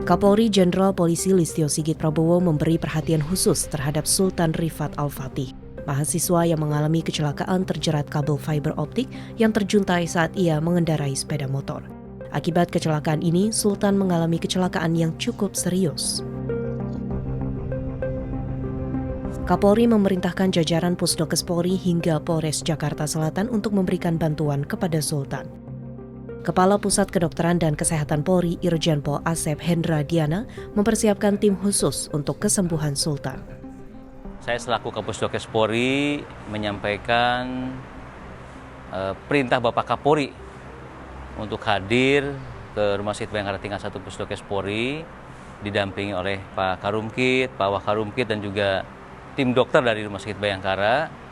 Kapolri Jenderal Polisi Listio Sigit Prabowo memberi perhatian khusus terhadap Sultan Rifat Al-Fatih, mahasiswa yang mengalami kecelakaan terjerat kabel fiber optik yang terjuntai saat ia mengendarai sepeda motor. Akibat kecelakaan ini, Sultan mengalami kecelakaan yang cukup serius. Kapolri memerintahkan jajaran Pusdokes Polri hingga Polres Jakarta Selatan untuk memberikan bantuan kepada Sultan. Kepala Pusat Kedokteran dan Kesehatan Polri Irjen Pol Asep Hendra Diana mempersiapkan tim khusus untuk kesembuhan Sultan. Saya selaku Kapusdokes Polri menyampaikan perintah Bapak Kapolri untuk hadir ke Rumah Sakit Bayangkara tingkat 1 Pusdokes Polri didampingi oleh Pak Karumkit, Pak Wakarumkit dan juga tim dokter dari Rumah Sakit Bayangkara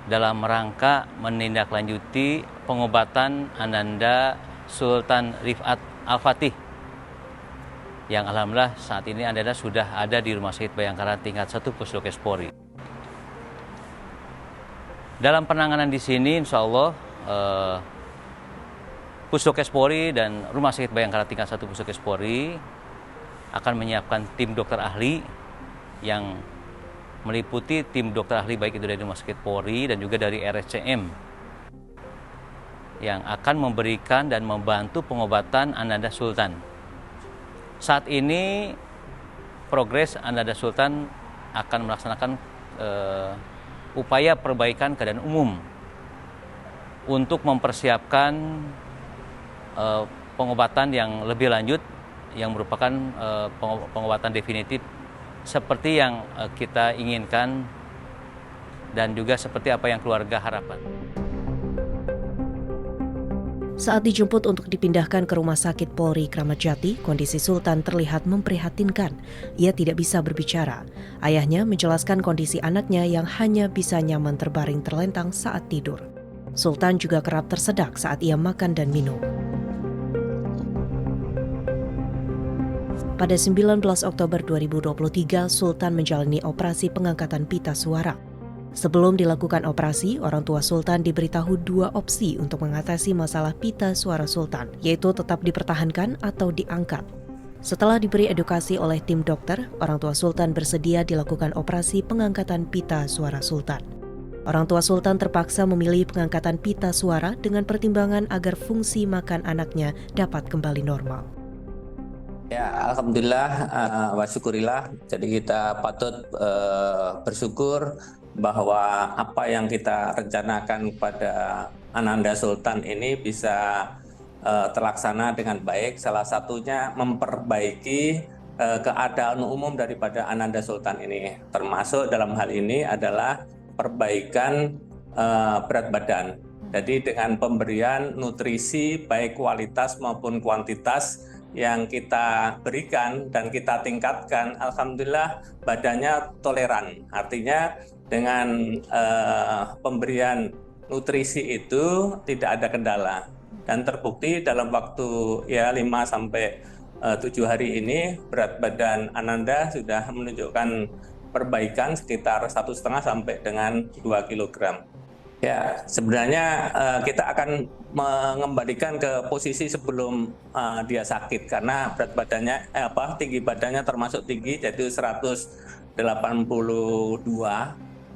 dalam rangka menindaklanjuti pengobatan Ananda Sultan Rifat Al-Fatih yang alhamdulillah saat ini Ananda sudah ada di Rumah Sakit Bayangkara tingkat 1 Pusdokes Polri. Dalam penanganan di sini insya Allah Pusdokes Polri dan Rumah Sakit Bayangkara tingkat 1 Pusdokes Polri akan menyiapkan tim dokter ahli yang meliputi tim dokter ahli baik itu dari Rumah Sakit Polri dan juga dari RSCM yang akan memberikan dan membantu pengobatan Ananda Sultan. Saat ini progres Ananda Sultan akan melaksanakan upaya perbaikan keadaan umum untuk mempersiapkan pengobatan yang lebih lanjut yang merupakan pengobatan definitif seperti yang kita inginkan dan juga seperti apa yang keluarga harapkan. Saat dijemput untuk dipindahkan ke Rumah Sakit Polri Kramat Jati, kondisi Sultan terlihat memprihatinkan. Ia tidak bisa berbicara. Ayahnya menjelaskan kondisi anaknya yang hanya bisa nyaman terbaring terlentang saat tidur. Sultan juga kerap tersedak saat ia makan dan minum. Pada 19 Oktober 2023, Sultan menjalani operasi pengangkatan pita suara. Sebelum dilakukan operasi, orang tua Sultan diberitahu 2 opsi untuk mengatasi masalah pita suara Sultan, yaitu tetap dipertahankan atau diangkat. Setelah diberi edukasi oleh tim dokter, orang tua Sultan bersedia dilakukan operasi pengangkatan pita suara Sultan. Orang tua Sultan terpaksa memilih pengangkatan pita suara dengan pertimbangan agar fungsi makan anaknya dapat kembali normal. Ya, alhamdulillah wa syukurillah. Jadi kita patut bersyukur bahwa apa yang kita rencanakan pada Ananda Sultan ini bisa terlaksana dengan baik. Salah satunya memperbaiki keadaan umum daripada Ananda Sultan ini. Termasuk dalam hal ini adalah perbaikan berat badan. Jadi dengan pemberian nutrisi baik kualitas maupun kuantitas yang kita berikan dan kita tingkatkan, alhamdulillah badannya toleran. Artinya dengan pemberian nutrisi itu tidak ada kendala. Dan terbukti dalam waktu 5 sampai 7 hari ini berat badan Ananda sudah menunjukkan perbaikan sekitar 1,5 sampai dengan 2 kg. Ya, sebenarnya kita akan mengembalikan ke posisi sebelum dia sakit karena berat badannya tinggi badannya termasuk tinggi, jadi 182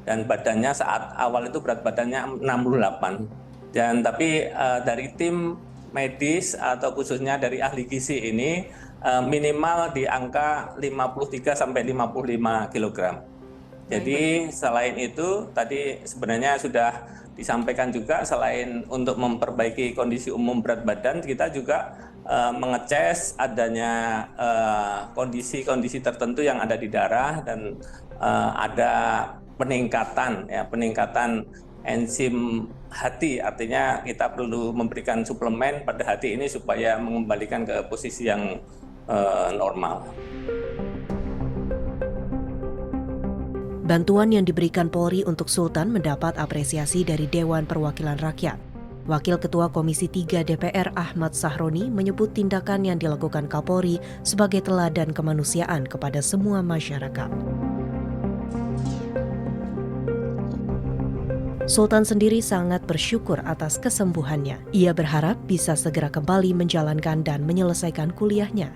dan badannya saat awal itu berat badannya 68. Dan tapi dari tim medis atau khususnya dari ahli gizi ini minimal di angka 53 sampai 55 kg. Jadi selain itu tadi sebenarnya sudah disampaikan juga, selain untuk memperbaiki kondisi umum berat badan, kita juga mengecek adanya kondisi-kondisi tertentu yang ada di darah dan ada peningkatan enzim hati. Artinya kita perlu memberikan suplemen pada hati ini supaya mengembalikan ke posisi yang normal. Bantuan yang diberikan Polri untuk Sultan mendapat apresiasi dari Dewan Perwakilan Rakyat. Wakil Ketua Komisi 3 DPR Ahmad Sahroni menyebut tindakan yang dilakukan Kapolri sebagai teladan kemanusiaan kepada semua masyarakat. Sultan sendiri sangat bersyukur atas kesembuhannya. Ia berharap bisa segera kembali menjalankan dan menyelesaikan kuliahnya.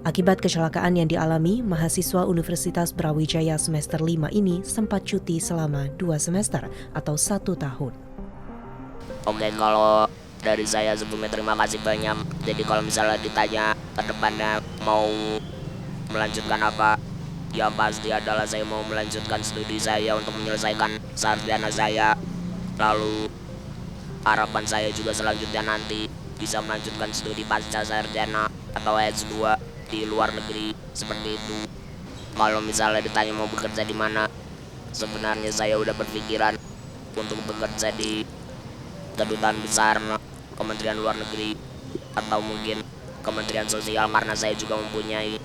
Akibat kecelakaan yang dialami, mahasiswa Universitas Brawijaya semester 5 ini sempat cuti selama 2 semester atau 1 tahun. Oke, kalau dari saya sebelumnya terima kasih banyak. Jadi kalau misalnya ditanya ke depannya mau melanjutkan apa, ya pasti adalah saya mau melanjutkan studi saya untuk menyelesaikan sarjana saya. Lalu harapan saya juga selanjutnya nanti bisa melanjutkan studi pasca sarjana atau S2 di luar negeri seperti itu. Kalau misalnya ditanya mau bekerja di mana, sebenarnya saya udah berpikiran untuk bekerja di kedutaan besar Kementerian Luar Negeri atau mungkin Kementerian Sosial, karena saya juga mempunyai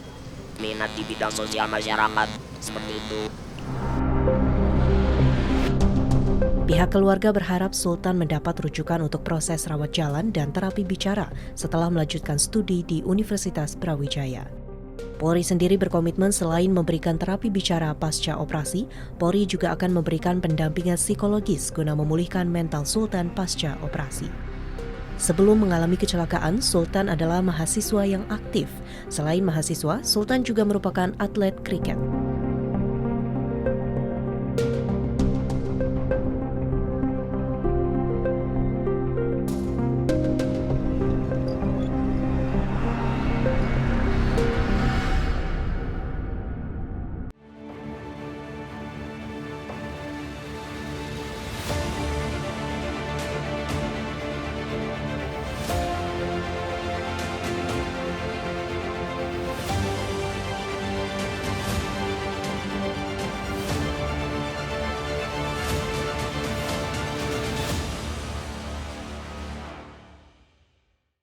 minat di bidang sosial masyarakat seperti itu. Pihak keluarga berharap Sultan mendapat rujukan untuk proses rawat jalan dan terapi bicara setelah melanjutkan studi di Universitas Brawijaya. Polri sendiri berkomitmen selain memberikan terapi bicara pasca operasi, Polri juga akan memberikan pendampingan psikologis guna memulihkan mental Sultan pasca operasi. Sebelum mengalami kecelakaan, Sultan adalah mahasiswa yang aktif. Selain mahasiswa, Sultan juga merupakan atlet kriket.